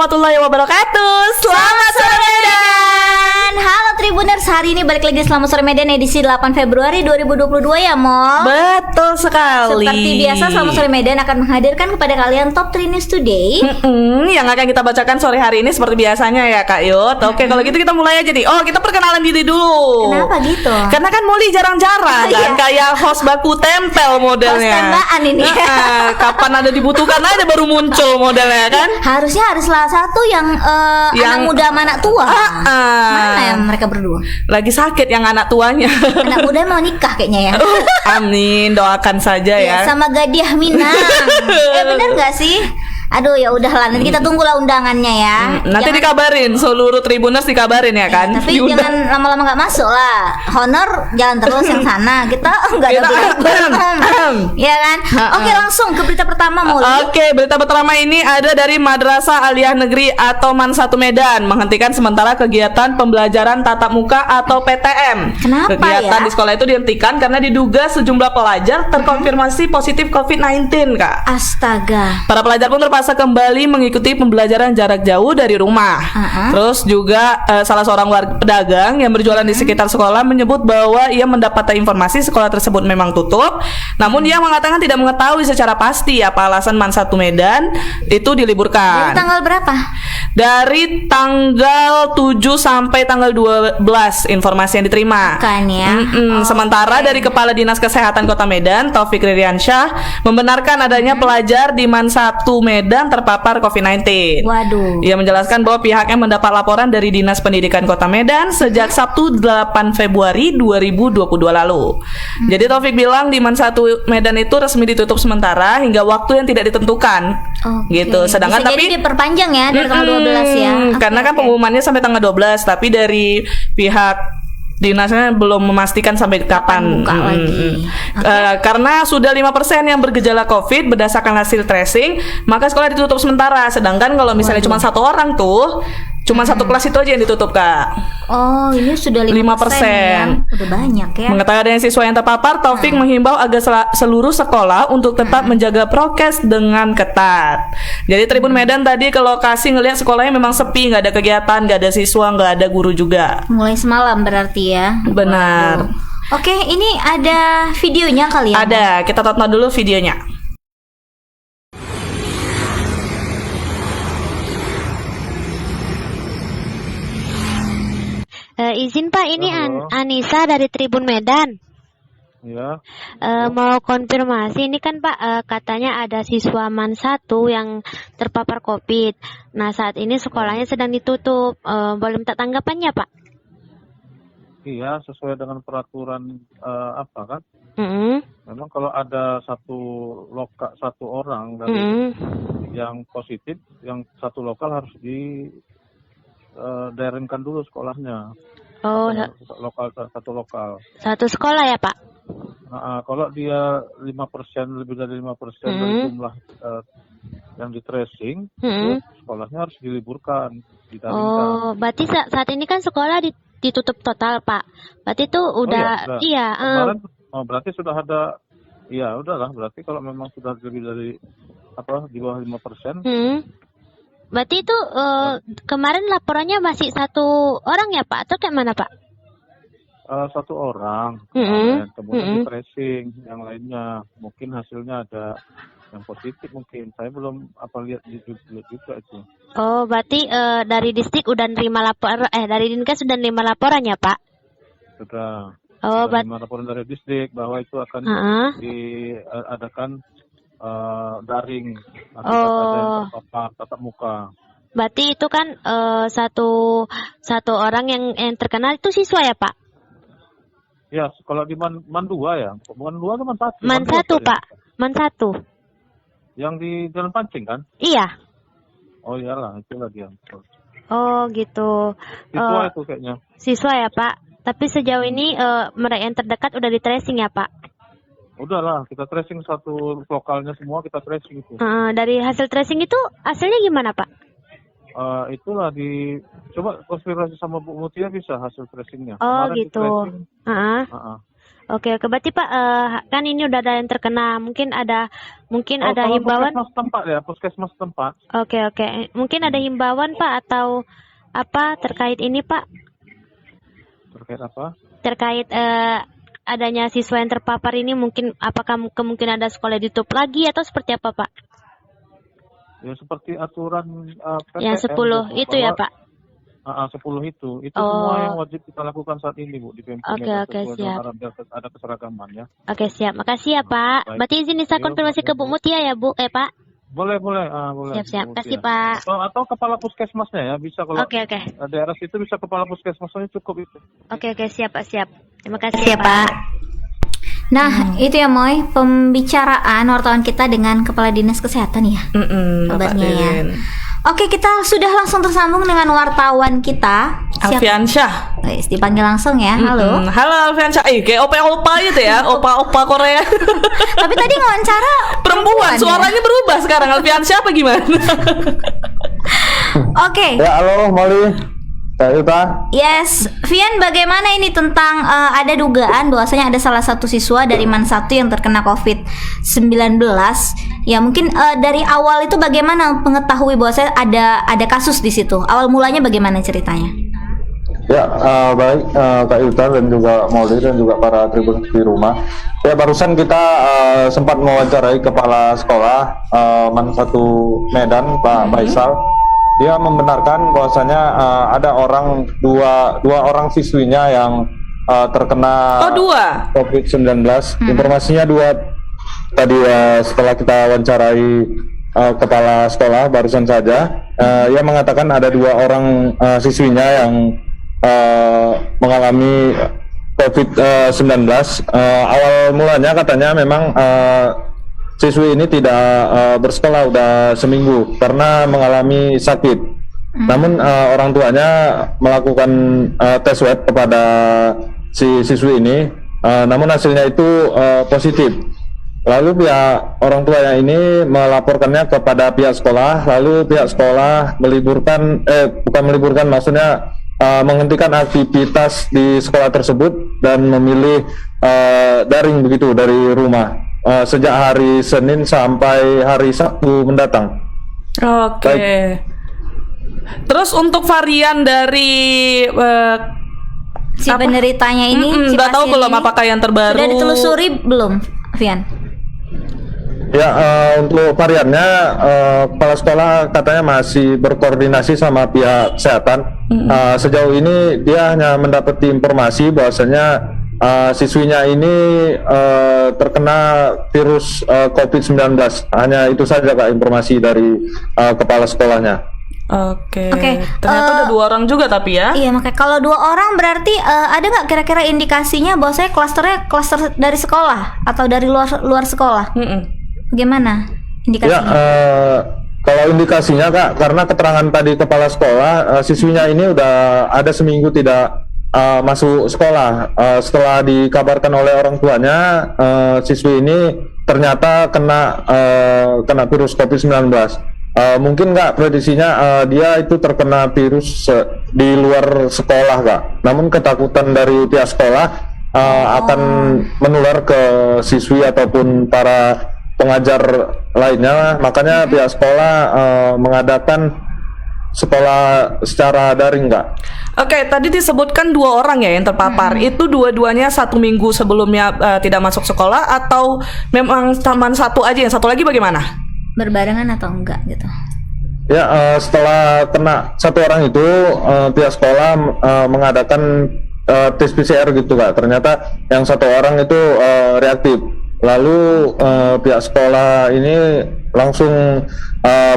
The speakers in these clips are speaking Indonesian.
warahmatullahi wabarakatuh. Selamat sore Medan. Halo Tribuners, hari ini balik lagi Selamat Sore Medan edisi 8 Februari 2022 ya Mo. Betul sekali. Seperti biasa Selamat Sore Medan akan menghadirkan kepada kalian Top 3 News Today. Yang akan kita bacakan sore hari ini seperti biasanya ya Kak Yot. Oke, kalau gitu kita mulai aja nih. Oh, kita perkenalan diri dulu. Kenapa gitu? Karena kan Molly jarang-jarang kan, kayak host baku tempel modelnya. Host tembaan ini. Kapan ada dibutuhkan aja baru muncul modelnya kan. Harusnya harus salah satu yang anak muda sama anak tua. Mana ya mereka berdua? Lagi sakit yang anak tuanya. Anak muda mau nikah kayaknya ya. Amin, doakan saja ya. Sama Gadiah Minang. Bener gak sih? Aduh ya udahlah, nanti kita tunggulah undangannya ya. Nanti dikabarin, seluruh Tribuners dikabarin ya kan. Tapi jangan lama-lama nggak masuk lah. Honor jalan terus yang sana. Kita nggak ada ya kan. Oke, langsung ke berita pertama Molly. Oke, berita pertama ini ada dari Madrasah Aliyah Negeri atau MAN 1 Medan menghentikan sementara kegiatan pembelajaran tatap muka atau PTM. Kenapa kegiatan ya? di sekolah itu dihentikan karena diduga sejumlah pelajar terkonfirmasi positif COVID-19, Kak. Astaga. Para pelajar pun terpaksa kembali mengikuti pembelajaran jarak jauh dari rumah. Terus juga salah seorang pedagang yang berjualan di sekitar sekolah menyebut bahwa ia mendapat informasi sekolah tersebut memang tutup. Namun dia mengatakan tidak mengetahui secara pasti apa alasan MAN 1 Medan itu diliburkan. Dari tanggal berapa? Dari tanggal 7 sampai tanggal 12 informasi yang diterima. Kan ya. Sementara dari Kepala Dinas Kesehatan Kota Medan, Taufik Ririansyah, membenarkan adanya pelajar di MAN 1 Medan terpapar COVID-19. Waduh. Ia menjelaskan bahwa pihaknya mendapat laporan dari Dinas Pendidikan Kota Medan sejak Sabtu 8 Februari 2022 lalu. Jadi Taufik bilang di MAN 1 Medan itu resmi ditutup sementara hingga waktu yang tidak ditentukan. Gitu. Sedangkan bisa tapi jadi diperpanjang ya dari tanggal 12 ya. Karena kan pengumumannya sampai tanggal 12, tapi dari pihak dinasnya belum memastikan sampai kapan buka lagi. Karena sudah 5% yang bergejala COVID berdasarkan hasil tracing, maka sekolah ditutup sementara. Sedangkan kalau misalnya cuma satu orang tuh, cuma satu kelas itu aja yang ditutup, Kak. Oh, ini sudah 5%. Ya. Udah banyak ya. Mengetahui adanya siswa yang terpapar, Taufik menghimbau agar seluruh sekolah untuk tetap menjaga prokes dengan ketat. Jadi Tribun Medan tadi ke lokasi ngelihat sekolahnya memang sepi, nggak ada kegiatan, nggak ada siswa, nggak ada guru juga. Mulai semalam berarti ya. Benar. Oke, ini ada videonya kali ya? Ada, kita tonton dulu videonya. Izin Pak, ini Anissa dari Tribun Medan. Ya. Mau konfirmasi, ini kan Pak katanya ada siswa MAN 1 yang terpapar COVID. Nah saat ini sekolahnya sedang ditutup. Boleh minta tanggapannya Pak? Iya, sesuai dengan peraturan apa kan? Memang kalau ada satu orang dari yang positif, yang satu lokal harus daringkan dulu sekolahnya. Oh, satu lokal. Satu sekolah ya Pak? Nah, kalau dia 5%, lebih dari 5% dari jumlah yang di tracing, itu sekolahnya harus diliburkan, didaringkan. Oh, berarti saat ini kan sekolah ditutup total Pak. Berarti itu udah. Iya. Kemarin, berarti sudah ada. Iya, udahlah. Berarti kalau memang sudah lebih dari di bawah 5%. Berarti itu kemarin laporannya masih satu orang ya Pak? Atau kayak mana Pak? Satu orang, kemudian di tracing, yang lainnya mungkin hasilnya ada yang positif mungkin. Saya belum lihat juga itu. Oh, berarti dari distrik udah nerima dari Dinkes sudah nerima laporan ya Pak? Sudah. Oh, nerima laporan dari distrik bahwa itu akan diadakan daring atau ada yang terpapar tatap muka. Berarti itu kan satu orang yang terkenal itu siswa ya Pak? Ya, kalau di MAN 2 ya. MAN 2 atau MAN 1? MAN 1 Pak. MAN 1. Yang di Jalan Pancing kan? Iya. Oh iyalah, itulah dia. Oh gitu. Siswa itu kayaknya. Siswa ya Pak. Tapi sejauh ini mereka yang terdekat udah di tracing ya Pak? Udahlah, kita tracing satu lokalnya semua, kita tracing itu. Dari hasil tracing itu hasilnya gimana Pak? Itulah coba konspirasi sama Bu Mutia bisa hasil tracingnya. Oh kemarin gitu. Oke, berarti Pak, kan ini udah ada yang terkena, mungkin ada himbauan. Puskesmas tempat ya, puskesmas tempat. Oke, mungkin ada himbauan Pak atau apa terkait ini Pak? Terkait apa? Terkait adanya siswa yang terpapar ini, mungkin apakah kemungkinan ada sekolah ditutup lagi atau seperti apa Pak? Ya seperti aturan PTM Yang 10 itu ya Pak? 10 itu semua yang wajib kita lakukan saat ini Bu di Pemkot. Oke, siap. Ada keseragaman ya. Oke, siap. Makasih ya Pak. Baik. Berarti izin saya konfirmasi ke Bu Mutia ya Bu, Pak? Boleh. Boleh. Siap. Bu, Kasih ya. Pak. Atau kepala puskesmasnya ya, bisa kalau Oke. daerah situ bisa kepala puskesmasnya cukup itu. Oke, siap Pak, siap. Terima kasih ya Pak. Nah, itu ya Moy, pembicaraan wartawan kita dengan Kepala Dinas Kesehatan ya. Kabarnya ya. Oke, kita sudah langsung tersambung dengan wartawan kita. Alfiansyah. Dipanggil langsung ya. Halo. Halo Alfiansyah. Kayak opa gitu ya, opa Korea. Tapi tadi wawancara perempuan, suaranya berubah sekarang. Alfiansyah apa gimana? Oke. Ya, halo Molly. Yuta. Yes, Vian, bagaimana ini tentang ada dugaan bahwasanya ada salah satu siswa dari MAN 1 yang terkena COVID-19. Ya, mungkin dari awal itu bagaimana mengetahui bahwasanya ada kasus di situ? Awal mulanya bagaimana ceritanya? Ya, baik Kak Yuta dan juga Molly dan juga para tribun di rumah. Ya, barusan kita sempat mewawancarai kepala sekolah MAN 1 Medan, Pak Faisal. Dia membenarkan bahwasanya ada dua orang siswinya yang terkena COVID-19. Informasinya dua tadi setelah kita wawancarai kepala sekolah barusan saja, ia mengatakan ada 2 orang siswinya yang mengalami COVID-19. Awal mulanya katanya memang siswi ini tidak bersekolah udah seminggu karena mengalami sakit. Namun orang tuanya melakukan tes swab kepada si siswi ini, namun hasilnya itu positif. Lalu pihak orang tuanya ini melaporkannya kepada pihak sekolah, lalu pihak sekolah menghentikan aktivitas di sekolah tersebut dan memilih daring begitu dari rumah. Sejak hari Senin sampai hari Sabtu mendatang. Oke. Terus untuk varian dari si penderitanya ini, nggak tahu belum apakah yang terbaru sudah ditelusuri belum, Vian? Ya, untuk variannya kepala sekolah katanya masih berkoordinasi sama pihak kesehatan. Sejauh ini dia hanya mendapati informasi bahwasanya siswinya ini terkena virus COVID-19. Hanya itu saja Kak informasi dari kepala sekolahnya. Oke. Ternyata ada 2 orang juga tapi ya. Iya, makanya kalau 2 orang berarti ada nggak kira-kira indikasinya bahwa saya klaster dari sekolah atau dari luar sekolah? Bagaimana indikasinya? Ya, kalau indikasinya Kak, karena keterangan tadi kepala sekolah, siswinya ini udah ada seminggu tidak masuk sekolah. Setelah dikabarkan oleh orang tuanya, siswi ini ternyata kena virus COVID-19. Mungkin Kak prediksinya dia itu terkena virus di luar sekolah Kak. Namun ketakutan dari pihak sekolah akan menular ke siswi ataupun para pengajar lainnya, makanya pihak sekolah mengadakan sekolah secara daring Kak. Oke, tadi disebutkan 2 orang ya yang terpapar. Itu dua-duanya 1 minggu sebelumnya tidak masuk sekolah atau memang taman 1 aja, yang 1 lagi bagaimana? Berbarengan atau enggak gitu? Ya, setelah kena 1 orang itu pihak sekolah mengadakan tes PCR gitu Kak. Ternyata yang 1 orang itu reaktif. Lalu pihak sekolah ini langsung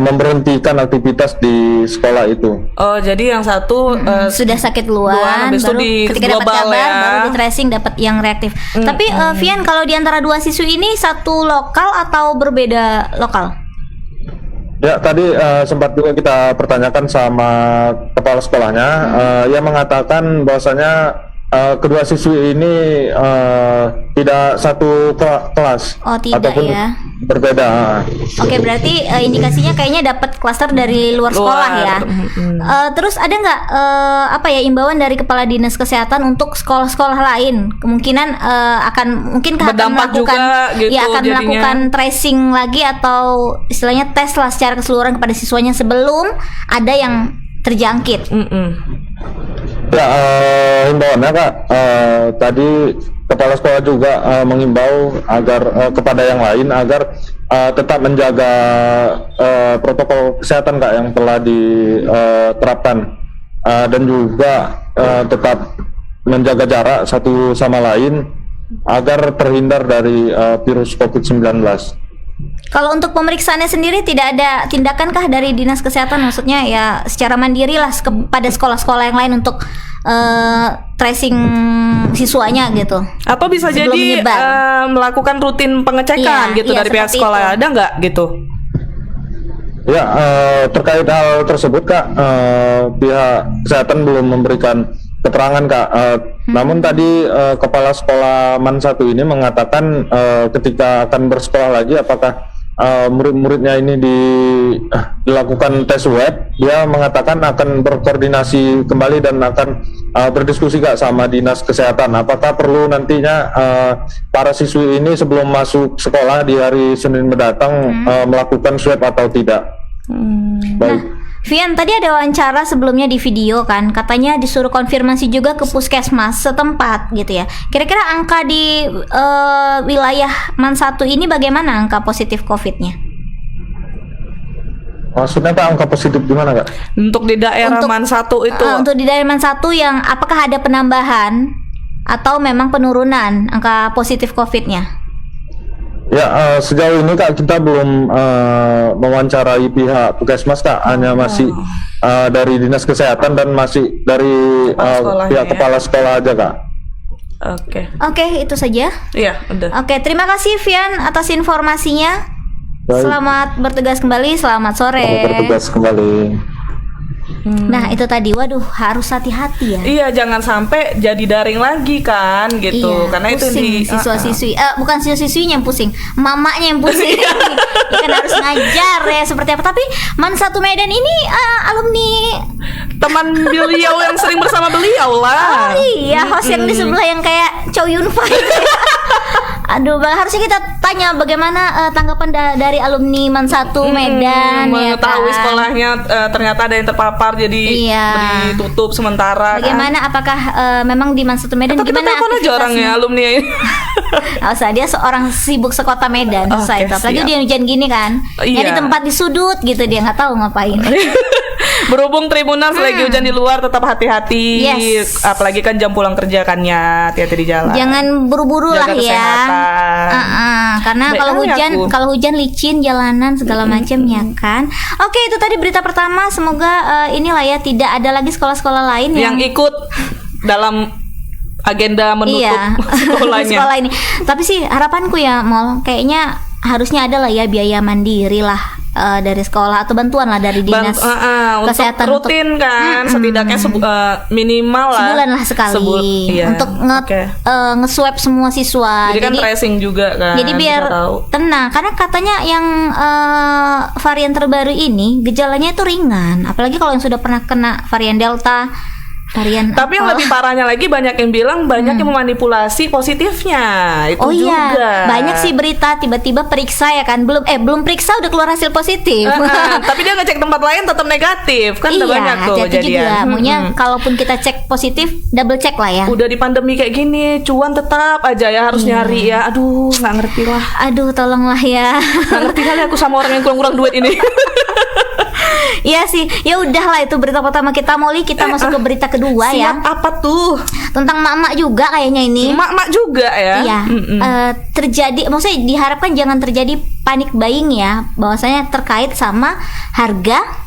memberhentikan aktivitas di sekolah itu. Oh, jadi yang satu sudah sakit duluan, baru ketika dapat kabar ya. baru di tracing dapat yang reaktif. Tapi Vian, kalau di antara 2 siswi ini satu lokal atau berbeda lokal? Ya, tadi sempat juga kita pertanyakan sama kepala sekolahnya. Ia mengatakan bahwasanya kedua siswi ini tidak tidak satu kelas. Oh, tidak ataupun ya. berbeda. Oke, berarti indikasinya kayaknya dapat klaster dari luar sekolah ya. Terus ada nggak imbauan dari Kepala Dinas Kesehatan untuk sekolah-sekolah lain? Kemungkinan mungkin akan berdampak melakukan juga gitu, akan jadinya. melakukan tracing lagi atau istilahnya tes lah secara keseluruhan kepada siswanya sebelum ada yang terjangkit. Ya, himbauannya Kak, tadi kepala sekolah juga mengimbau agar kepada yang lain agar tetap menjaga protokol kesehatan Kak yang telah diterapkan, dan juga tetap menjaga jarak satu sama lain agar terhindar dari virus COVID-19. Kalau untuk pemeriksaannya sendiri tidak ada tindakankah dari Dinas Kesehatan, maksudnya ya secara mandiri lah kepada sekolah-sekolah yang lain untuk tracing siswanya gitu? Atau bisa sebelum jadi menyebar? Melakukan rutin pengecekan gitu dari pihak sekolah, ada nggak gitu? Ya, terkait hal tersebut Kak, pihak kesehatan belum memberikan keterangan Kak. Namun tadi kepala sekolah MAN 1 ini mengatakan ketika akan bersekolah lagi apakah murid-muridnya ini dilakukan tes web, dia mengatakan akan berkoordinasi kembali dan akan berdiskusi Kak sama Dinas Kesehatan apakah perlu nantinya para siswi ini sebelum masuk sekolah di hari Senin mendatang melakukan swab atau tidak. Baik. Vian, tadi ada wawancara sebelumnya di video kan, katanya disuruh konfirmasi juga ke puskesmas setempat gitu ya. Kira-kira angka di wilayah MAN 1 ini bagaimana angka positif COVID-nya? Maksudnya Kak, angka positif gimana Kak? Untuk di daerah MAN 1 itu? Untuk di daerah MAN 1 yang apakah ada penambahan atau memang penurunan angka positif COVID-nya? Ya, sejauh ini Kak kita belum mewawancarai pihak puskesmas Kak, hanya masih dari Dinas Kesehatan dan masih dari pihak kepala sekolah aja Kak. Oke, itu saja. Iya, udah. Oke, terima kasih Vian atas informasinya. Baik. Selamat bertugas kembali, selamat sore. Selamat bertugas kembali. Nah itu tadi, waduh harus hati-hati ya. Iya, jangan sampai jadi daring lagi kan gitu. Iya, karena itu pusing di siswa-siswi, bukan siswa-siswinya yang pusing, mamanya yang pusing. Ya kan harus ngajar ya seperti apa. Tapi MAN 1 Medan ini alumni teman beliau yang sering bersama beliau lah. Oh iya, host yang di sebelah yang kayak Chow Yun Fat. Aduh, harusnya kita tanya bagaimana tanggapan dari alumni MAN 1 Medan ya mengetahui kan? sekolahnya ternyata ada yang terpapar jadi ditutup sementara. Bagaimana kan? Apakah memang di MAN 1 Medan atau gimana kita telepon aja orangnya alumni ini? Usah, dia seorang sibuk sekota Medan, susah itu. Apalagi dia hujan gini kan, nyari tempat di sudut gitu, dia nggak tahu ngapain. Berhubung Tribuners lagi hujan di luar, tetap hati-hati. Yes. Apalagi kan jam pulang kerja kan ya, hati-hati di jalan. Jangan buru-buru lah ya. Karena baik, kalau hujan licin jalanan segala macam ya kan. Oke, itu tadi berita pertama. Semoga inilah ya, tidak ada lagi sekolah-sekolah lain yang ikut dalam agenda menutup sekolahnya. Sekolah ini. Tapi sih harapanku ya, Mol, kayaknya harusnya ada lah ya biaya mandiri lah dari sekolah atau bantuan lah dari dinas kesehatan untuk rutin kan, setidaknya minimal lah sebulan lah sekali untuk nge-swab semua siswa. Jadi kan tracing juga kan. Jadi biar tenang, karena katanya yang varian terbaru ini gejalanya itu ringan, apalagi kalau yang sudah pernah kena varian Delta. Tapi yang lebih parahnya lagi, banyak yang bilang banyak yang memanipulasi positifnya. Itu juga. Iya, banyak sih berita tiba-tiba periksa ya kan, belum periksa udah keluar hasil positif. Tapi dia ngecek tempat lain tetap negatif kan. Udah banyak tuh kejadian. Maunya kalaupun kita cek positif, double check lah ya. Udah di pandemi kayak gini, cuan tetap aja ya harus nyari ya. Aduh, nggak ngerti lah. Aduh, tolonglah ya. Nggak ngerti kali aku sama orang yang kurang-kurang duit ini. Iya sih, ya udahlah, itu berita pertama kita. Molly, kita masuk ke berita kedua. Siap, ya. Apa tuh? Tentang mak-mak juga kayaknya ini. Mak-mak juga ya. Iya. Terjadi, maksudnya diharapkan jangan terjadi panik buying ya, bahwasanya terkait sama harga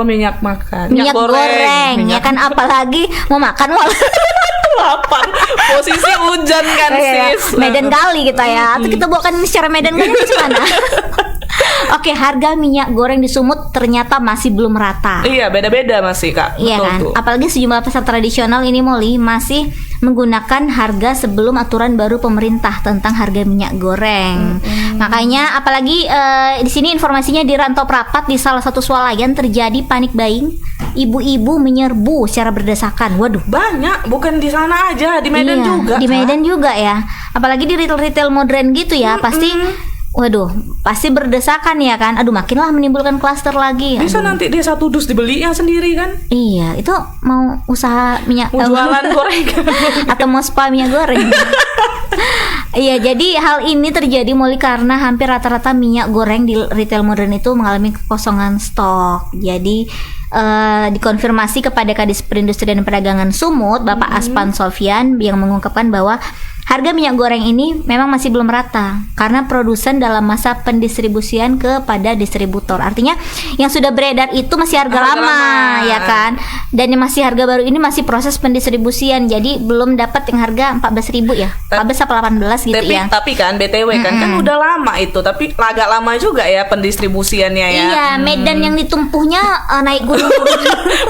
minyak makan, minyak goreng. Ya kan, apalagi mau makan lapar. Posisi hujan kan sis. Medan kali kita ya. Atau kita bawakan secara Medan kali gimana? Oke, harga minyak goreng di Sumut ternyata masih belum rata. Iya, beda-beda masih Kak. Iya Betul kan, tuh. apalagi sejumlah pasar tradisional ini Molly masih menggunakan harga sebelum aturan baru pemerintah tentang harga minyak goreng. Makanya apalagi di sini informasinya di Rantau Prapat di salah satu swalayan terjadi panik buying, ibu-ibu menyerbu secara berdesakan. Waduh, Banyak, bukan di sana aja, di Medan iya, juga. di Kak. Medan juga ya. Apalagi di retail modern gitu ya, pasti waduh, pasti berdesakan ya kan. Aduh, makinlah menimbulkan klaster lagi. Bisa Aduh. nanti dia satu dus dibelinya sendiri kan? Iya, itu mau usaha minyak Mau jualan gorengan. atau mau spa minyak goreng. Iya, jadi hal ini terjadi mulai karena hampir rata-rata minyak goreng di retail modern itu mengalami kekosongan stok. Jadi dikonfirmasi kepada Kadis Perindustrian dan Perdagangan Sumut, Bapak Aspan Sofyan, yang mengungkapkan bahwa harga minyak goreng ini memang masih belum rata karena produsen dalam masa pendistribusian kepada distributor. Artinya yang sudah beredar itu masih harga lama, ya kan? Dan yang masih harga baru ini masih proses pendistribusian. Jadi belum dapat yang harga 14.000 ya. 14 atau 18 gitu ya. Tapi kan BTW kan udah lama itu, tapi agak lama juga ya pendistribusiannya ya. Iya, medan yang ditempuhnya naik gunung.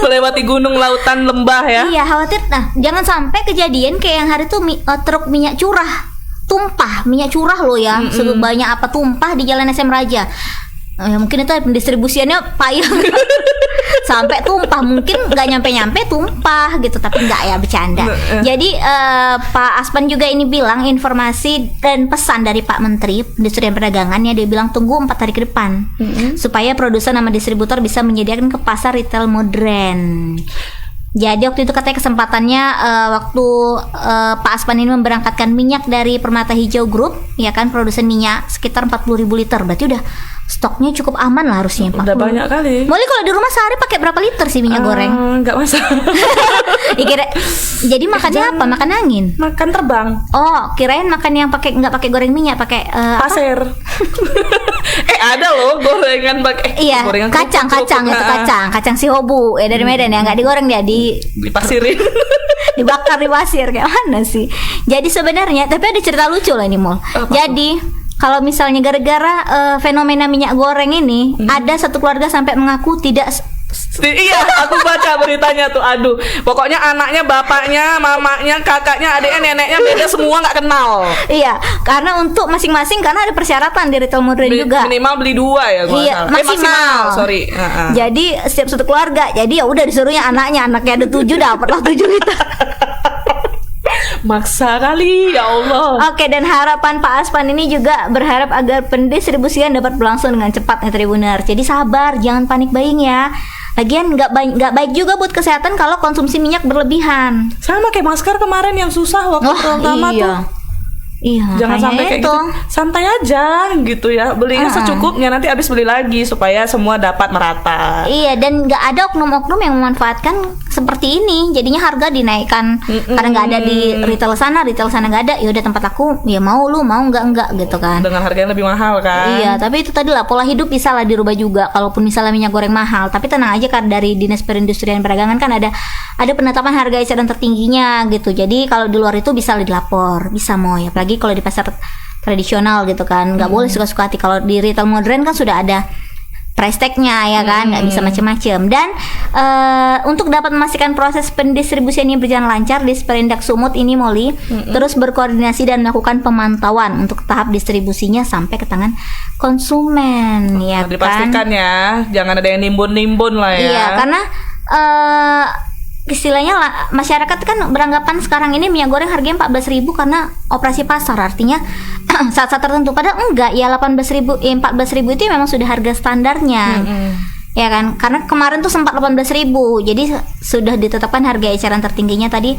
Melewati gunung, lautan, lembah ya. Iya, khawatir. Nah, jangan sampai kejadian kayak yang hari itu truk minyak curah tumpah, minyak curah loh ya, sebanyak apa tumpah di Jalan SM Raja. Ya, mungkin itu pendistribusiannya payah sampai tumpah, mungkin nggak nyampe tumpah gitu, tapi nggak ya, bercanda. Jadi Pak Aspan juga ini bilang informasi dan pesan dari Pak Menteri Perindustrian Perdagangan ya, dia bilang tunggu 4 hari ke depan supaya produsen sama distributor bisa menyediakan ke pasar retail modern. Jadi waktu itu katanya kesempatannya waktu Pak Aspan ini memberangkatkan minyak dari Permata Hijau Group, ya kan, produsen minyak sekitar 40.000 liter. Berarti udah stoknya cukup aman lah harusnya. 40. Udah banyak kali. Boleh kalau di rumah sehari pakai berapa liter sih minyak goreng? Enggak masalah. Jadi makannya apa? Makan angin. Makan terbang. Oh, kirain makan yang pakai nggak pakai goreng minyak, pakai Pasir. Ada loh gorengan pakai. Iya, gorengan kacang kerupuk. itu kacang sihobu ya dari Medan ya, nggak digoreng dia, dipasirin. dibakar di pasir, kayak mana sih? Jadi sebenarnya, tapi ada cerita lucu lah ini Mol. Jadi kalau misalnya gara-gara fenomena minyak goreng ini, ada satu keluarga sampai mengaku tidak. Iya, aku baca beritanya tuh. Aduh, pokoknya anaknya, bapaknya, mamanya, kakaknya, adiknya, neneknya beda semua, nggak kenal. Iya, karena untuk masing-masing, karena ada persyaratan di retail modern juga. Minimal beli 2 ya, gua Iya, salah. maksimal. Sorry. Jadi setiap satu keluarga, jadi ya udah disuruhnya anaknya ada 7, dapatlah 7 liter. Maksa kali, ya Allah. Oke, dan harapan Pak Aspan ini juga berharap agar pendistribusian dapat berlangsung dengan cepat ya Tribuner. Jadi sabar, jangan panik buying ya. Lagian nggak baik juga buat kesehatan kalau konsumsi minyak berlebihan. Sama kayak masker kemarin yang susah waktu pertama iya. tuh. Iya, Jangan sampai kayak itu. gitu. Santai aja gitu ya. Belinya secukupnya, nanti habis beli lagi supaya semua dapat merata. Iya, dan nggak ada oknum-oknum yang memanfaatkan seperti ini. Jadinya harga dinaikkan karena nggak ada di retail sana nggak ada. Ya udah tempat aku, ya mau lu mau enggak gitu kan. Dengan harga yang lebih mahal kan. Iya, tapi itu tadi lah, pola hidup bisa lah dirubah juga. Kalaupun misalnya minyak goreng mahal, tapi tenang aja kan, dari Dinas Perindustrian dan Perdagangan kan ada penetapan harga eceran tertingginya gitu. Jadi kalau di luar itu bisa dilapor, bisa mau ya. Apalagi kalau di pasar tradisional gitu kan, nggak boleh suka-suka hati. Kalau di retail modern kan sudah ada price tag-nya ya kan, nggak bisa macam-macam. Dan untuk dapat memastikan proses pendistribusian ini berjalan lancar, Disperindak Sumut ini Molly terus berkoordinasi dan melakukan pemantauan untuk tahap distribusinya sampai ke tangan konsumen, ya kan. Dipastikan ya, jangan ada yang nimbun-nimbun lah ya. Iya, karena istilahnya masyarakat kan beranggapan sekarang ini minyak goreng harganya 14.000 karena operasi pasar, artinya saat-saat tertentu, padahal enggak ya. 14.000 itu memang sudah harga standarnya. Ya kan, karena kemarin tuh sempat 18.000, jadi sudah ditetapkan harga eceran tertingginya tadi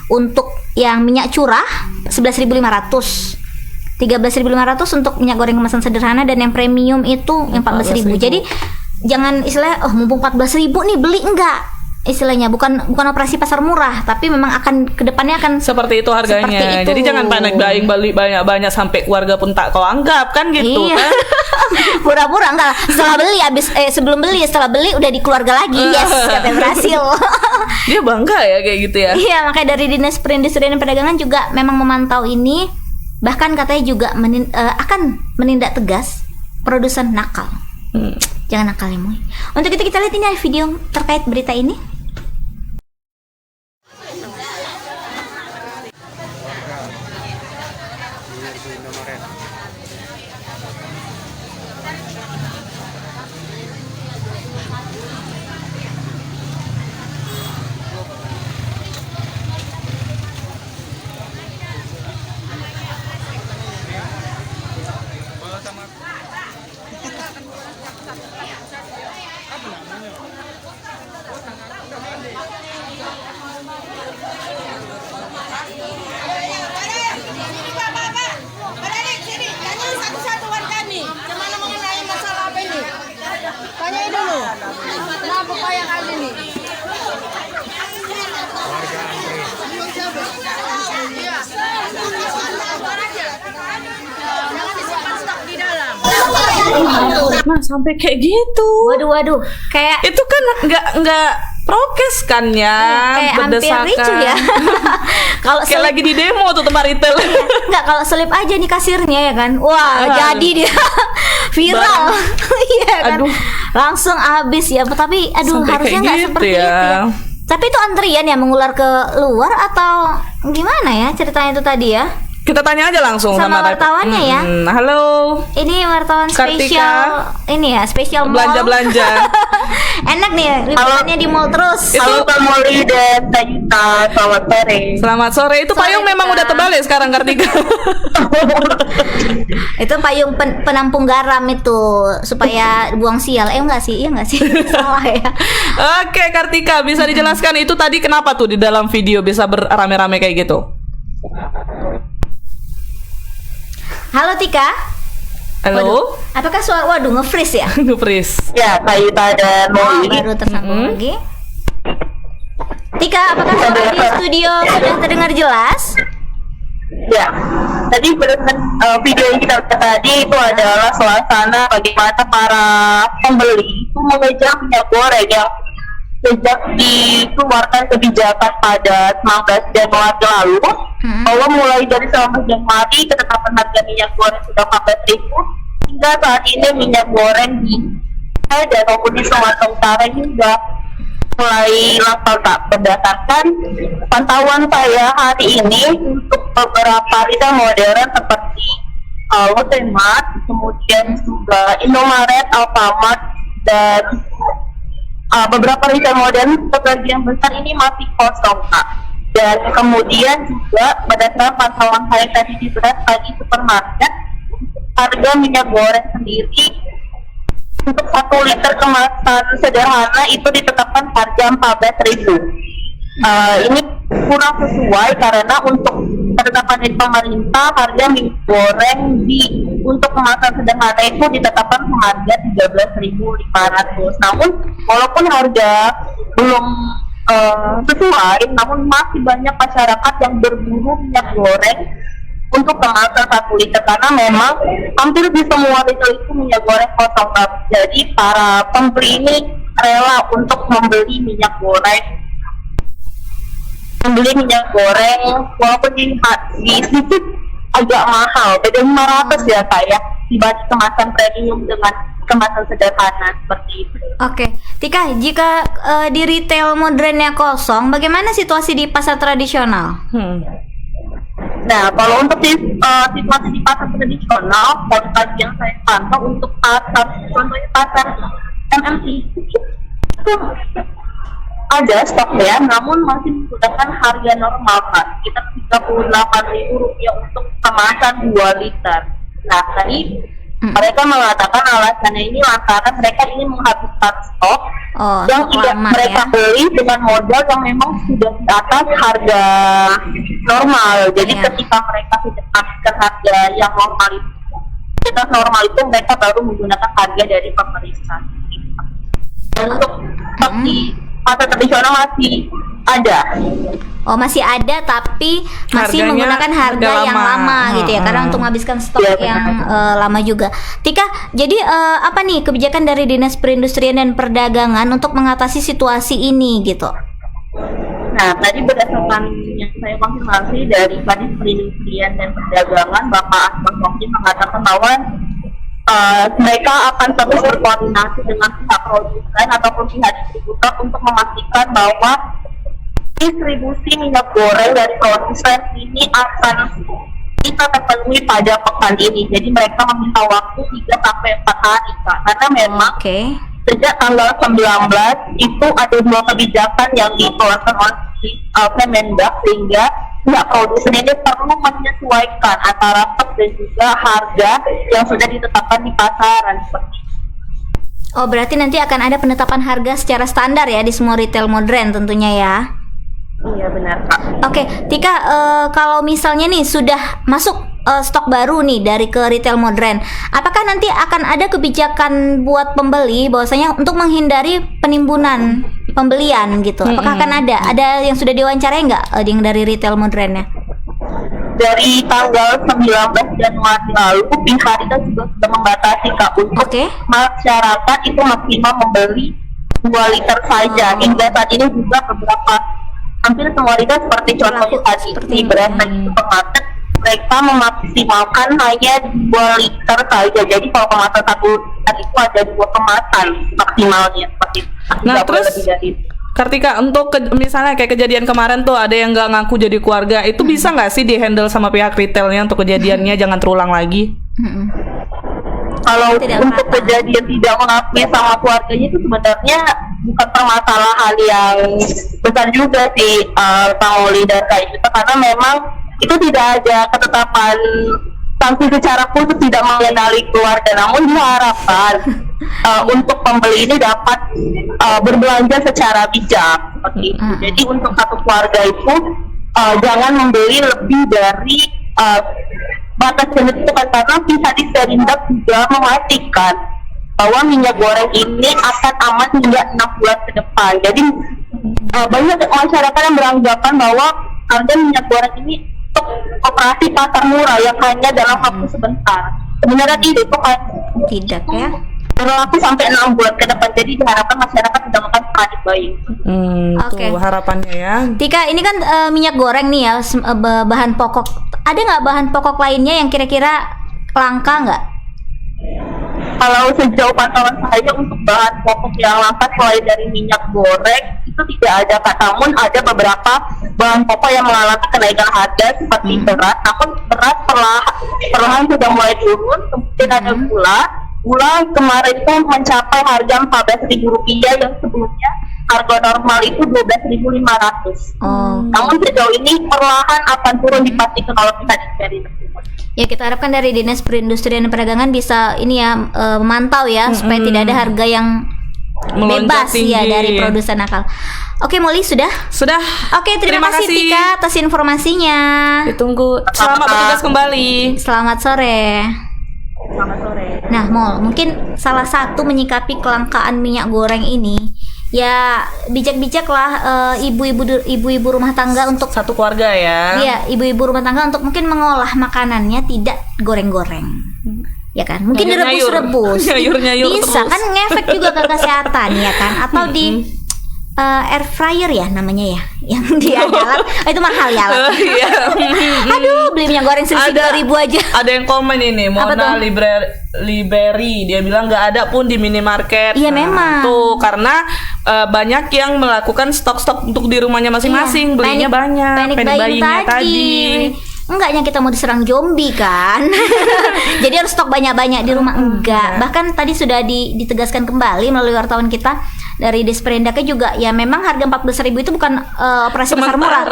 untuk yang minyak curah 11.500, 13.500 untuk minyak goreng kemasan sederhana, dan yang premium itu yang 14.000. Jadi jangan istilahnya mumpung 14.000 nih beli, enggak. Istilahnya bukan operasi pasar murah, tapi memang akan kedepannya akan seperti itu harganya. Seperti itu. Jadi jangan panik buying, beli banyak-banyak sampai keluarga pun tak kau anggap kan gitu. Iya. Kan. Pura-pura enggak. Setelah beli setelah beli udah di keluarga lagi. Yes, katanya berhasil. Dia bangga ya kayak gitu ya. Iya, makanya dari Dinas Perindustrian dan Perdagangan juga memang memantau ini. Bahkan katanya juga akan menindak tegas produsen nakal. Jangan nakal ya, Moy. Untuk itu kita lihat ini ada video terkait berita ini. Nah, sampai kayak gitu. Waduh, kayak Itu kan nggak prokes kan ya, kayak hampir ricu ya. Kalau kayak lagi di demo tuh tempat retail. Enggak, kalau selip aja nih kasirnya ya kan. Wah, jadi dia viral. Iya kan. Aduh. Langsung habis ya. Tapi aduh, Sampai harusnya kayak nggak gitu seperti ya. itu ya. Tapi itu antrian ya mengular ke luar atau gimana ya ceritanya itu tadi ya? Kita tanya aja langsung Sama wartawannya ya. Halo. Ini wartawan Kartika. spesial ini ya, spesial mall. Belanja-belanja. Enak nih ya, liputannya di mall terus. Itu Kak Molly dan Kak Yuta, selamat sore. Selamat sore. Itu Sore, payung memang Kak. udah tebal ya sekarang, Kartika. Itu payung penampung garam itu supaya buang sial. Enggak sih, iya enggak sih? Salah ya. Oke, Kartika, bisa dijelaskan itu tadi kenapa tuh di dalam video bisa berame-rame kayak gitu? Halo Tika. Halo. Apakah suara waduh nge-freeze ya? Nge-freeze. Ya, Kak Yuta dan Molly. Baru tersambung lagi. Tika, apakah suara di studio sudah terdengar jelas? Ya, tadi berdasarkan video yang kita lihat tadi itu adalah suasana bagaimana para pembeli itu mengejar minyak goreng yang sejak dikeluarkan kebijakan pada 19 Januari lalu bahwa mulai dari 19 Januari ketetapan harga minyak goreng sudah 14.000 hingga saat ini minyak goreng di dan maupun di Sumatera Utara ini sudah mulai langkah tak. Berdasarkan pantauan saya hari ini untuk beberapa retail modern seperti Lotte Mart, kemudian juga Indomaret, Alfamart dan beberapa retail modern sebagian besar ini masih kosong, Kak. Dan kemudian juga berdasarkan pantauan saya tadi di beras pagi supermarket, harga minyak goreng sendiri untuk 1 liter kemasan sederhana itu ditetapkan harga 14.000. Ini kurang sesuai karena untuk ketetapan dari pemerintah harga minyak goreng untuk kemasan sederhana itu ditetapkan harga 13.500. Namun walaupun harga belum sesuai, namun masih banyak masyarakat yang berburu minyak goreng untuk kemasan 1 liter karena memang hampir di semua retail itu minyak goreng kosong. Jadi para pembeli ini rela untuk membeli minyak goreng walaupun di sedikit agak mahal, beda 500 ya Kak ya, dibanding kemasan premium dengan kemasan sederhana seperti itu. Oke, Tika, jika di retail modernnya kosong, bagaimana situasi di pasar tradisional? Nah, kalau untuk situasi di pasar tradisional, dari pagi yang saya pantau untuk pasar, contohnya pasar MMC itu ada stoknya, namun masih menggunakan harga normal, Pak, sekitar Rp38.000 untuk kemasan 2 liter. Nah, tadi mereka mengatakan alasannya ini lantaran mereka ingin menghabiskan stok yang tidak mereka beli dengan modal yang memang sudah di atas harga normal. Jadi ketika mereka sudah habiskan harga yang normal itu mereka baru menggunakan harga dari pemerintah. Dan untuk stok di pasar tradisional masih ada. Oh, masih ada tapi masih Harganya menggunakan harga yang lama gitu ya, karena untuk menghabiskan stok yang lama juga. Tika, jadi apa nih kebijakan dari Dinas Perindustrian dan Perdagangan untuk mengatasi situasi ini gitu? Nah, tadi berdasarkan yang saya konfirmasi dari Kadis Perindustrian dan Perdagangan, Bapak Asman Sokji mengatakan bahwa mereka akan terus berkoordinasi dengan pihak produsen ataupun pihak distributor untuk memastikan bahwa distribusi minyak goreng dari produsen ini akan bisa terpenuhi pada pekan ini. Jadi mereka meminta waktu 3 sampai 4 hari, Kak. Karena memang sejak tanggal 19 itu ada 2 kebijakan yang dikeluarkan oleh Kemendak, sehingga pihak produsen ini perlu menyesuaikan antara stok dan juga harga yang sudah ditetapkan di pasaran. Oh, berarti nanti akan ada penetapan harga secara standar ya di semua retail modern tentunya ya. Iya benar, Kak. Oke, Tika, kalau misalnya nih sudah masuk stok baru nih dari ke retail modern, apakah nanti akan ada kebijakan buat pembeli bahwasanya untuk menghindari penimbunan pembelian gitu? Apakah akan ada yang sudah diwawancarai nggak yang dari retail modernnya? Dari tanggal 19 Januari lalu pihak kita juga sudah membatasi, Kak, untuk masyarakat itu maksimal membeli 2 liter saja. Hingga saat ini juga beberapa hampir semua retail seperti contohnya tadi di beras dan supermarket, mereka memaksimalkan hanya 2 liter saja. Jadi kalau kemasan 1 liter itu ada 2 kemasan maksimalnya seperti itu. Nah terus Kartika, untuk misalnya kayak kejadian kemarin tuh ada yang nggak ngaku jadi keluarga, itu bisa nggak sih dihandle sama pihak retailnya untuk kejadiannya jangan terulang lagi? Kalau untuk kejadian tidak mengakui sama keluarganya itu sebenarnya bukan permasalahan yang besar juga sih, Pak Oli dan Kak Yuta, karena memang itu tidak ada ketetapan sanksi secara khusus tidak mengenali keluarga. Namun diharapkan untuk pembeli ini dapat berbelanja secara bijak seperti itu. Jadi untuk satu keluarga itu jangan membeli lebih dari batas yang ditentukan, karena pihak Disperindak juga memastikan bahwa minyak goreng ini akan aman hingga 6 bulan ke depan. Jadi banyak masyarakat yang beranggapan bahwa harga minyak goreng ini untuk operasi pasar murah yang hanya dalam waktu sebentar. Sebenarnya tidak ya, berlaku sampai 6 bulan ke depan. Jadi diharapkan masyarakat tidak akan panik buying. Tuh harapannya ya. Tika, ini kan minyak goreng nih ya, bahan pokok. Ada nggak bahan pokok lainnya yang kira-kira langka nggak? Kalau sejauh pantauan saya untuk bahan pokok yang langka selain dari minyak goreng itu tidak ada, Kak. Namun ada beberapa bahan pokok yang mengalami kenaikan harga seperti beras. Namun beras perlahan sudah mulai turun. Kemudian ada gula kemarin itu mencapai harga Rp14.000 yang sebelumnya harga normal itu 12.500. Namun sejauh ini perlahan akan turun dipastikan oleh pihak Disperindak. Ya, kita harapkan dari Dinas Perindustrian dan Perdagangan bisa ini ya memantau ya supaya tidak ada harga yang bebas ya dari produsen nakal. Oke, Molly sudah? Sudah. Oke, terima kasih Tika atas informasinya. Ditunggu. Selamat bertugas kembali. Selamat sore. Selamat sore. Nah, Mol, mungkin salah satu menyikapi kelangkaan minyak goreng ini ya bijak-bijaklah ibu-ibu rumah tangga untuk satu keluarga ya. Iya, ibu-ibu rumah tangga untuk mungkin mengolah makanannya tidak goreng-goreng. Ya kan? Mungkin direbus-rebus. Nyayur bisa terus. kan ngefek juga ke kesehatan ya kan? Atau di air fryer ya namanya ya, yang dia jalan. Itu mahal ya. Aduh, beli minyak goreng selisih 2.000 aja. Ada yang komen ini, Mona Liberi, dia bilang nggak ada pun di minimarket. Iya, memang. Tuh karena banyak yang melakukan stok-stok untuk di rumahnya masing-masing, belinya banyak. Panic buying tadi. Enggaknya kita mau diserang zombie kan. Jadi harus stok banyak-banyak di rumah. Enggak. Bahkan tadi sudah ditegaskan kembali melalui wartawan kita dari Disperindaknya juga ya, memang harga 14.000 itu bukan operasi pasar murah.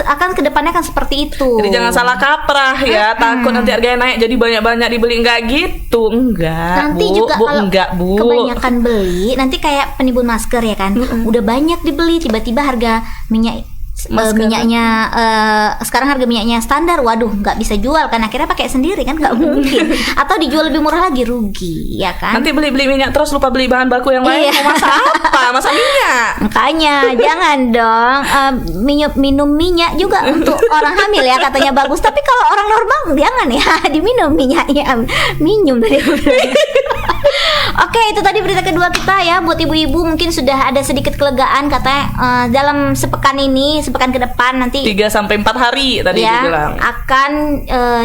Akan kedepannya akan seperti itu. Jadi jangan salah kaprah ya. Takut nanti harganya naik jadi banyak-banyak dibeli, enggak gitu. Enggak. Nanti Bu, juga Bu, kalau enggak, Bu. kebanyakan beli nanti kayak penimbun masker ya kan. Udah banyak dibeli, tiba-tiba harga minyaknya sekarang harga minyaknya standar, waduh nggak bisa jual kan, akhirnya pakai sendiri kan, nggak mungkin. Atau dijual lebih murah lagi, rugi ya kan. Nanti beli minyak terus lupa beli bahan baku yang lain. Mau masak apa? Masak minyak. Makanya jangan dong minum minyak juga untuk orang hamil ya, katanya bagus. Tapi kalau orang normal jangan ya diminum minyaknya. Minum tadi. Oke, itu tadi berita kedua kita ya. Buat ibu-ibu mungkin sudah ada sedikit kelegaan katanya dalam sepekan ke depan nanti 3-4 hari tadi ya, dibilang. akan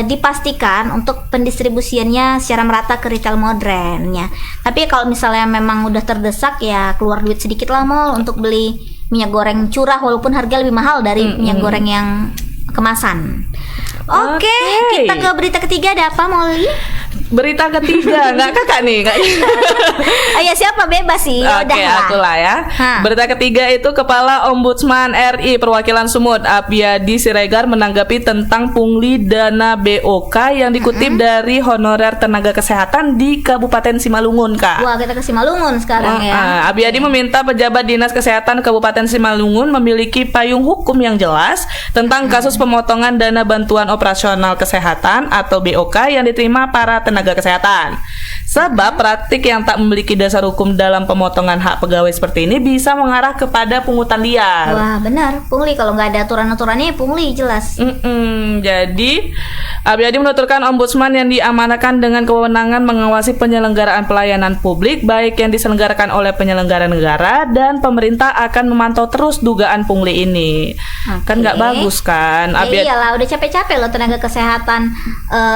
dipastikan untuk pendistribusiannya secara merata ke retail modern ya. Tapi kalau misalnya memang udah terdesak ya keluar duit sedikit lah Mol untuk beli minyak goreng curah walaupun harga lebih mahal dari minyak goreng yang kemasan. Oke, kita ke berita ketiga, ada apa Molly? Berita ketiga, nggak kakak nih? Oh ya, siapa bebas sih? Oke, aku lah ya. Berita ketiga itu Kepala Ombudsman RI Perwakilan Sumut Abiyadi Siregar menanggapi tentang pungli dana BOK yang dikutip dari honorer tenaga kesehatan di Kabupaten Simalungun, Kak. Wah, kita ke Simalungun sekarang ya. Abiyadi meminta pejabat Dinas Kesehatan Kabupaten Simalungun memiliki payung hukum yang jelas tentang kasus pemotongan dana bantuan operasional kesehatan atau BOK yang diterima para tenaga kesehatan. Sebab praktik yang tak memiliki dasar hukum dalam pemotongan hak pegawai seperti ini bisa mengarah kepada pungutan liar. Wah, benar. Pungli, kalau nggak ada aturan-aturannya pungli jelas. Jadi Abiyadi menuturkan ombudsman yang diamanahkan dengan kewenangan mengawasi penyelenggaraan pelayanan publik baik yang diselenggarakan oleh penyelenggara negara dan pemerintah akan memantau terus dugaan pungli ini. Kan nggak bagus kan? Ya iyalah, udah capek-capek loh tenaga kesehatan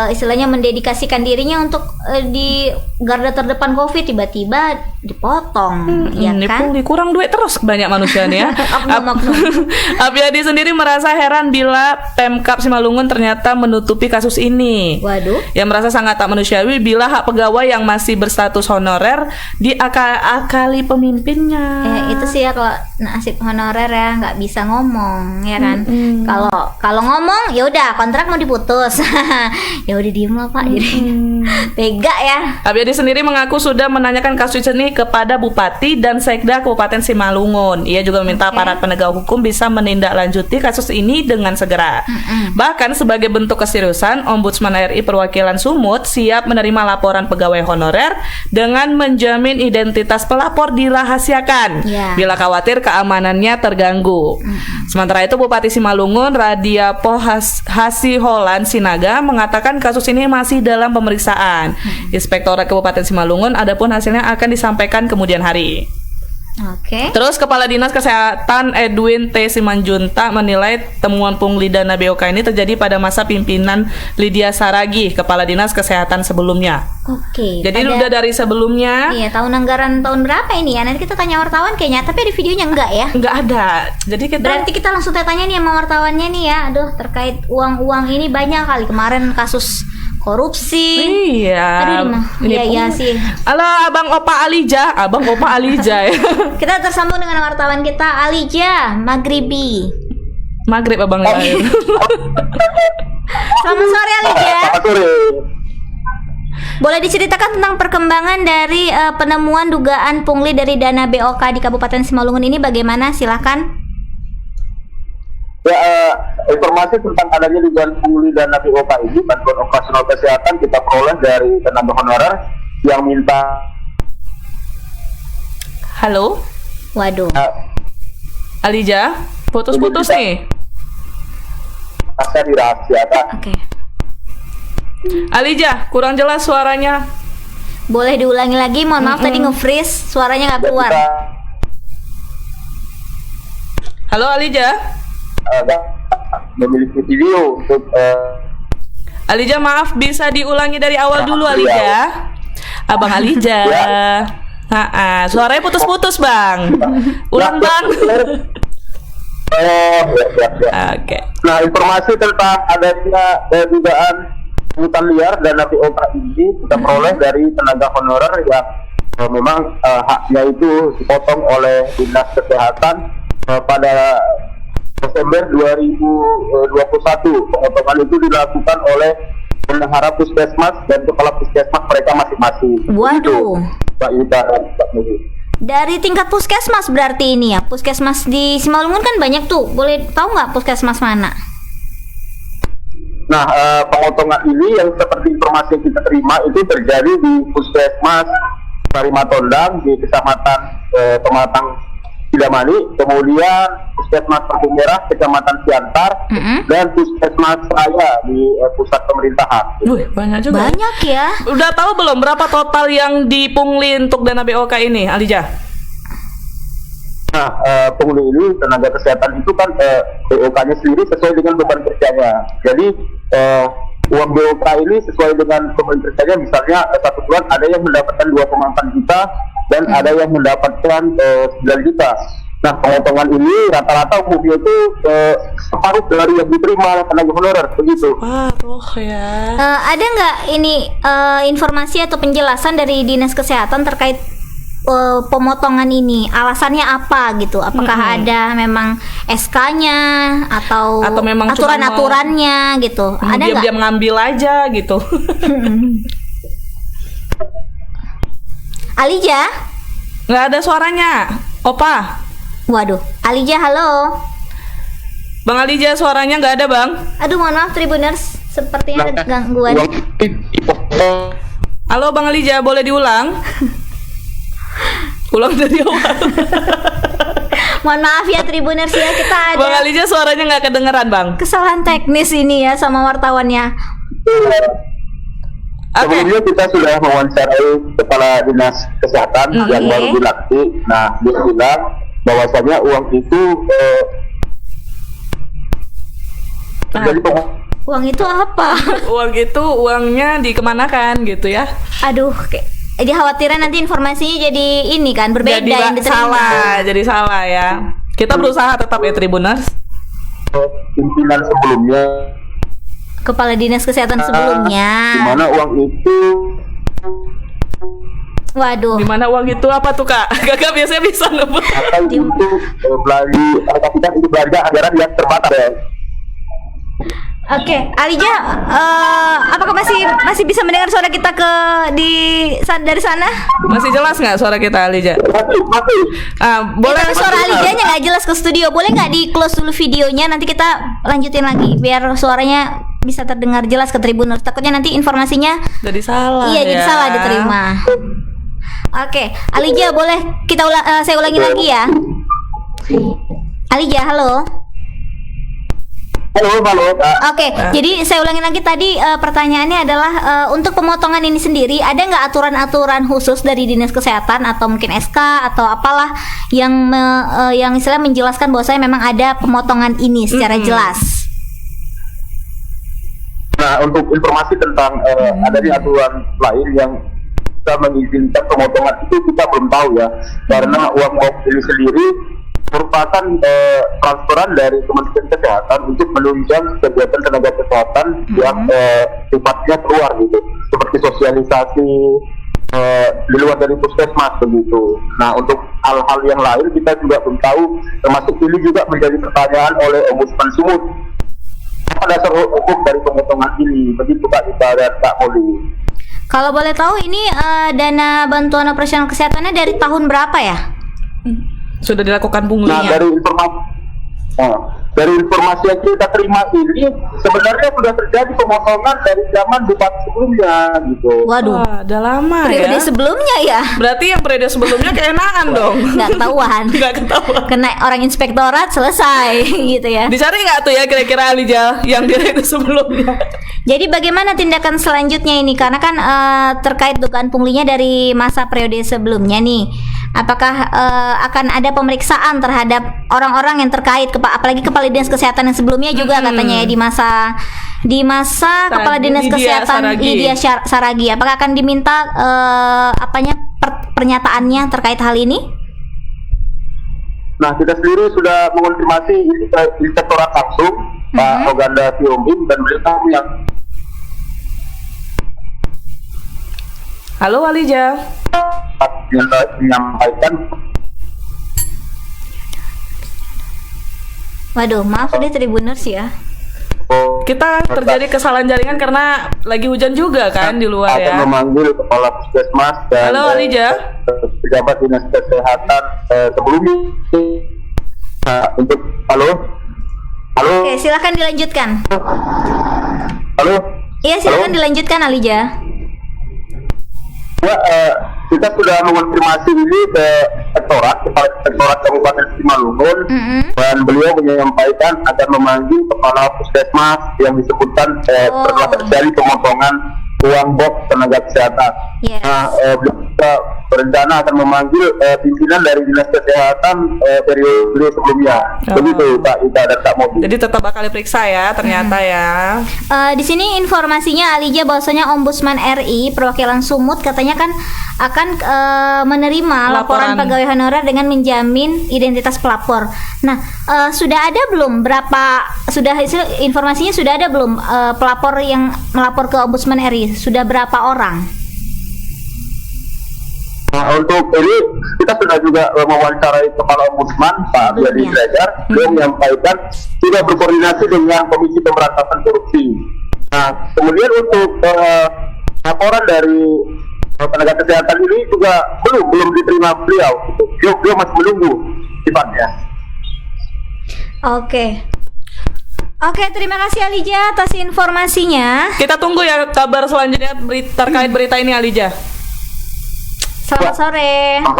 istilahnya mendedikasikan dirinya untuk di garda terdepan COVID, tiba-tiba dipotong, ya kan? Kurang duit terus banyak manusia nih ya. Abiyadi sendiri merasa heran bila Pemkab Simalungun ternyata menutupi kasus ini. Waduh. Yang merasa sangat tak manusiawi bila hak pegawai yang masih berstatus honorer diakali pemimpinnya. Itu sih ya, kalau nasib honorer ya nggak bisa ngomong, ya kan? Kalau ngomong ya udah kontrak mau diputus, ya udah diem lah Pak. Jadi tega ya. Abiyadi sendiri mengaku sudah menanyakan kasus ini kepada Bupati dan Sekda Kabupaten Simalungun. Ia juga meminta aparat penegak hukum bisa menindaklanjuti kasus ini dengan segera. Bahkan sebagai bentuk keseriusan, Ombudsman RI Perwakilan Sumut siap menerima laporan pegawai honorer dengan menjamin identitas pelapor dirahasiakan bila khawatir keamanannya terganggu. Sementara itu Bupati Simalungun Radiapo Hasiholan Sinaga mengatakan kasus ini masih dalam pemeriksaan. Inspektorat Kabupaten Simalungun adapun hasilnya akan disampaikan kemudian hari. Terus Kepala Dinas Kesehatan Edwin T. Simanjunta menilai temuan pungli dana BOK ini terjadi pada masa pimpinan Lydia Saragih, Kepala Dinas Kesehatan sebelumnya. Jadi udah dari sebelumnya. Iya, tahun anggaran tahun berapa ini ya? Nanti kita tanya wartawan kayaknya, tapi ada videonya enggak ya? Enggak ada. Jadi berarti kita langsung tanya nih sama wartawannya nih ya. Aduh, terkait uang-uang ini banyak kali kemarin kasus korupsi. Iya. Aduh, iya sih. Halo Abang Opa Alija ya. Kita tersambung dengan wartawan kita Alija Maghribi. Maghrib Abang lain. Selamat sore Alija. Selamat sore. Boleh diceritakan tentang perkembangan dari penemuan dugaan pungli dari dana BOK di Kabupaten Simalungun ini bagaimana? Silakan. Ya, informasi tentang adanya dugaan pungli dana BOK ini bantuan operasional kesehatan kita peroleh dari tenaga honorer yang minta. Halo. Waduh. Alija, putus-putus nih. Saya dirahasiakan. Alija, kurang jelas suaranya. Boleh diulangi lagi? Mohon maaf tadi nge-freeze, suaranya nggak keluar. Halo Alija. Memiliki video untuk Alija, maaf bisa diulangi dari awal dulu Alija. Abang Alija. Suaranya putus-putus Bang. Ulang Bang. Oke. Nah, informasi tentang adanya dugaan pungutan liar dana BOK ini kita peroleh dari tenaga honorer yang memang haknya itu dipotong oleh Dinas Kesehatan pada Desember 2021. Pemotongan itu dilakukan oleh bendahara puskesmas dan kepala puskesmas mereka masing-masing. Waduh. Mbak Yuda dan Mbak Nugi. Dari tingkat puskesmas berarti ini ya. Puskesmas di Simalungun kan banyak tuh. Boleh tahu nggak puskesmas mana? Nah, pemotongan ini yang seperti informasi yang kita terima itu terjadi di puskesmas Sarimatondang di Kecamatan Pematang Sidamani, kemudian Puskesmas Lampu Merah, Kecamatan Siantar, dan Puskesmas Raya di pusat pemerintahan. Banyak juga. Banyak ya. Udah tahu belum berapa total yang dipungli untuk dana BOK ini, Alija? Nah, pungli ini tenaga kesehatan itu kan BOK-nya sendiri sesuai dengan beban kerjanya. Jadi uang BOK ini sesuai dengan beban kerjanya. Misalnya satu bulan ada yang mendapatkan 2,4 juta dan ada yang mendapatkan 9 juta. Nah, potongan ini rata-rata umumnya itu separuh dari yang diterima tenaga honorer begitu. Ya. Ada nggak ini informasi atau penjelasan dari Dinas Kesehatan terkait pemotongan ini? Alasannya apa gitu? Apakah ada memang SK-nya atau memang aturan-aturannya gitu? Ada nggak? Dia mengambil aja gitu. Alija? Nggak ada suaranya, Opa. Waduh, Alija, halo. Bang Alija, suaranya nggak ada, Bang. Aduh, mohon maaf Tribuners, sepertinya ada gangguan. Halo Bang Alija, boleh diulang? Ulang dari awal. Mohon maaf ya Tribuners ya, kita ada Bang Alija suaranya nggak kedengeran, Bang. kesalahan teknis ini ya sama wartawannya. Sebelumnya kita sudah mewawancarai Kepala Dinas Kesehatan yang baru dilantik. Nah, dia bilang bahwasanya uang itu jadi Uang itu apa? Uang itu uangnya dikemanakan gitu ya? Aduh, jadi khawatiran nanti informasinya jadi ini kan berbeda Jadi yang diterima. jadi salah ya. Kita berusaha tetap ya Tribuners. pimpinan sebelumnya, Kepala Dinas Kesehatan sebelumnya. di mana uang itu Waduh. Di mana uang itu apa tuh Kak? Kakak biasanya bisa nebak. atau untuk belanja kita untuk belanja anggaran yang terbatas ya. Oke, Alija, apakah masih bisa mendengar suara kita dari sana? Masih jelas nggak suara kita Alija? Masih. Boleh. Tapi suara Alijanya nggak jelas ke studio. Boleh nggak di close dulu videonya? Nanti kita lanjutin lagi biar suaranya bisa terdengar jelas ke Tribuners. Takutnya nanti informasinya Jadi salah. iya jadi salah diterima. Oke, Alija boleh saya ulangi lagi ya. Alija, halo. Halo. Oke, jadi saya ulangi lagi tadi pertanyaannya adalah untuk pemotongan ini sendiri ada nggak aturan-aturan khusus dari Dinas Kesehatan atau mungkin SK atau apalah yang yang istilah menjelaskan bahwa saya memang ada pemotongan ini secara jelas. Nah, untuk informasi tentang adanya aturan lain yang bisa mengizinkan pemotongan itu kita belum tahu ya, karena uang ini sendiri merupakan transferan dari Kementerian Kesehatan untuk menunjang kegiatan tenaga kesehatan yang sifatnya keluar gitu, seperti sosialisasi di luar dari puskesmas begitu. Nah, untuk hal-hal yang lain kita juga belum tahu, termasuk ini juga menjadi pertanyaan oleh Ombudsman Sumut. Apa dasar hukum dari pemotongan ini? Begitu Kak Ita dan Kak Moli. Kalau boleh tahu ini dana bantuan operasional kesehatannya dari tahun berapa ya? Sudah dilakukan Nah, punglinya. dari informasi yang kita terima ini sebenarnya sudah terjadi pemotongan dari zaman bupati sebelumnya gitu. Waduh, Wah, udah lama periode ya. sebelumnya ya? Berarti yang periode sebelumnya keenakan dong. Nggak ketahuan. Nggak ketahuan. Kena orang inspektorat selesai gitu ya. Dicari nggak tuh ya kira-kira Alija yang periode sebelumnya? Jadi bagaimana tindakan selanjutnya ini? Karena kan terkait dugaan punglinya dari masa periode sebelumnya nih. Apakah akan ada pemeriksaan terhadap orang-orang yang terkait, apalagi Kepala Dinas Kesehatan yang sebelumnya juga katanya ya di masa Kepala Dinas Kesehatan Lydia Saragi. Apakah akan diminta pernyataannya terkait hal ini? Nah, kita sendiri sudah mengonfirmasi ini ke Inspektorat langsung Pak Oganda Siombing dan beliau yang Halo Alija. menyampaikan. Waduh, maaf deh Tribuners ya. Kita terjadi kesalahan jaringan karena lagi hujan juga kan di luar ya. Akan memanggil Kepala Puskesmas dan Halo Alija. pejabat Dinas Kesehatan sebelumnya untuk halo. Oke, silakan dilanjutkan. Halo. Iya, silakan dilanjutkan Alija. Ya, kita sudah mengonfirmasi ini ke Kepala Inspektorat Kabupaten Simalungun, dan beliau menyampaikan akan memanggil kepala puskesmas yang disebutkan telah terjadi pemotongan uang box tenaga kesehatan. Yes. Nah, beliau juga berencana akan memanggil pimpinan dari dinas kesehatan periode sebelumnya. Begitu Pak Ita dan Kak Mobi. Jadi tetap bakal diperiksa ya ternyata ya. Di sini informasinya Alija bahwasanya Ombudsman RI perwakilan Sumut katanya kan akan menerima laporan pegawai honorer dengan menjamin identitas pelapor. Nah, sudah ada belum informasinya sudah ada belum pelapor yang melapor ke Ombudsman RI? Sudah berapa orang? Nah, untuk ini kita sudah juga mewawancarai Kepala Ombudsman Pak Abdul Regar. Beliau menyampaikan sudah berkoordinasi dengan Komisi Pemberantasan Korupsi. Nah, kemudian untuk laporan dari tenaga kesehatan ini juga belum diterima beliau. Beliau masih menunggu sifatnya. Oke, terima kasih Alija atas informasinya. Kita tunggu ya kabar selanjutnya terkait berita ini Alija. Selamat sore. Oke,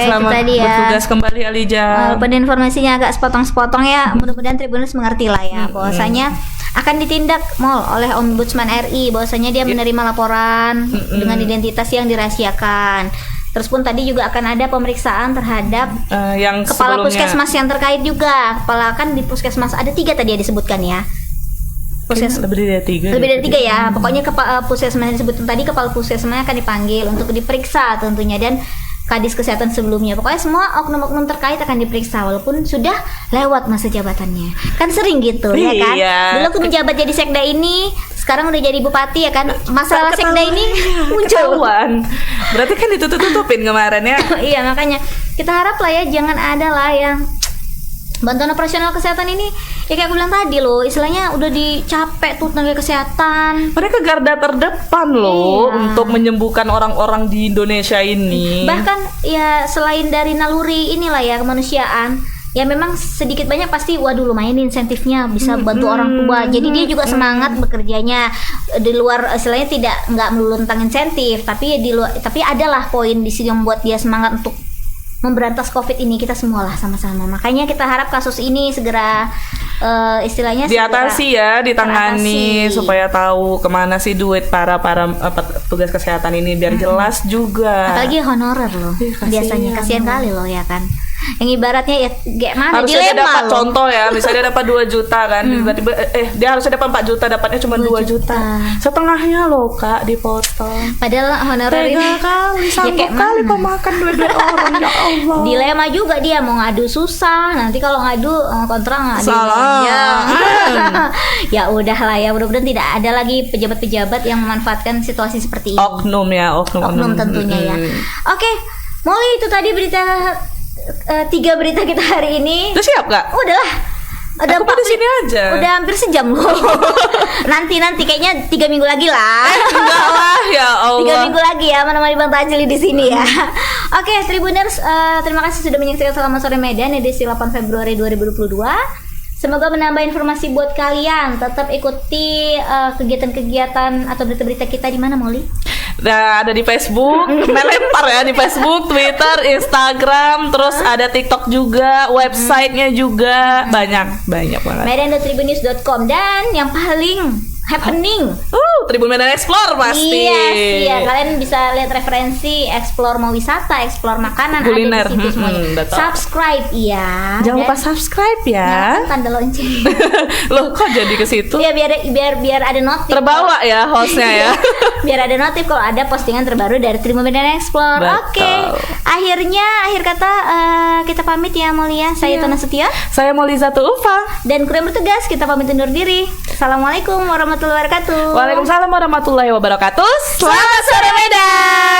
selamat tadi ya. bertugas kembali Alija. Pada informasinya agak sepotong-sepotong ya. Mudah-mudahan Tribuners mengerti lah ya. Bahwasanya akan ditindak oleh Ombudsman RI. Bahwasanya dia menerima laporan dengan identitas yang dirahasiakan. Terus pun tadi juga akan ada pemeriksaan terhadap yang kepala sebelumnya. puskesmas yang terkait juga. Kepala kan di puskesmas ada 3 tadi ya disebutkan ya. Lebih dari 3 ya. Pokoknya kepala puskesmas yang disebutkan tadi, kepala puskesmasnya akan dipanggil untuk diperiksa tentunya, dan Kadis Kesehatan sebelumnya. Pokoknya semua oknum-oknum terkait akan diperiksa walaupun sudah lewat masa jabatannya. Kan sering gitu ya kan. Dulu aku menjabat jadi sekda ini, sekarang udah jadi bupati ya kan. Masalah sekda ini muncul. Ketahuan. Berarti kan ditutup-tutupin kemarin ya. Iya, makanya kita harap lah ya jangan ada lah yang bantuan operasional kesehatan ini ya kayak aku bilang tadi loh, istilahnya udah dicapek tuh tenaga kesehatan. Mereka garda terdepan loh untuk menyembuhkan orang-orang di Indonesia ini. Bahkan ya selain dari naluri inilah ya kemanusiaan, ya memang sedikit banyak pasti waduh lumayan insentifnya bisa bantu orang tua. Jadi dia juga semangat bekerjanya di luar, istilahnya nggak melulu tentang insentif, tapi ya di luar, tapi adalah poin di sini yang membuat dia semangat untuk memberantas COVID ini, kita semualah sama-sama. Makanya kita harap kasus ini segera istilahnya diatasi ya, ditangani supaya tahu kemana sih duit para petugas kesehatan ini biar jelas juga. Apalagi honorer loh, biasanya kasihan kali loh ya kan. Yang ibaratnya ya kayak mana harusnya dia dapat loh. Contoh ya, misalnya dia dapat 2 juta kan, tiba-tiba dia harusnya dapat 4 juta, dapatnya cuma 2 juta. Setengahnya loh Kak dipotong. Padahal honorer ini kali sanggup kali pemakan duit orang ya Allah. Dilema juga dia mau ngadu susah, nanti kalau ngadu kontra nggak ada. Salah. Ya udahlah ya, mudah-mudahan tidak ada lagi pejabat-pejabat yang memanfaatkan situasi seperti ini. Oknum tentunya ya. Oke, Molly, itu tadi berita 3 berita kita hari ini. Udah siap Kak? Udah aku di sini aja. Udah hampir sejam loh. nanti kayaknya 3 minggu lagi lah. Enggak lah ya Allah. 3 minggu lagi ya menemani Bang Tajli di sini ya. Oke, Tribuners, terima kasih sudah menyaksikan Selamat Sore Medan edisi 8 Februari 2022. Semoga menambah informasi buat kalian. Tetap ikuti kegiatan-kegiatan atau berita-berita kita di mana, Molly? Nah, ada di Facebook, melempar ya di Facebook, Twitter, Instagram, terus ada TikTok juga, websitenya juga banyak banget. Medan.tribunnews.com, dan yang paling happening Tribun Medan Explore pasti. Iya, kalian bisa lihat referensi, explore mau wisata, explore makanan, kuliner, ada di situ semuanya. Subscribe ya. Jangan lupa subscribe ya. Tanda lonceng. Loh, kok jadi ke situ? Ya biar ada notif. Terbawa ya hostnya ya. Biar ada notif kalau ada postingan terbaru dari Tribun Medan Explore. Oke. Akhir kata kita pamit ya Molia. Saya Tona Setia. Saya Molizatu Ulfa. Dan kru yang bertugas kita pamit undur diri. Assalamualaikum warahmatullahi wabarakatuh. Waalaikumsalam warahmatullahi wabarakatuh. Selamat sore Medan.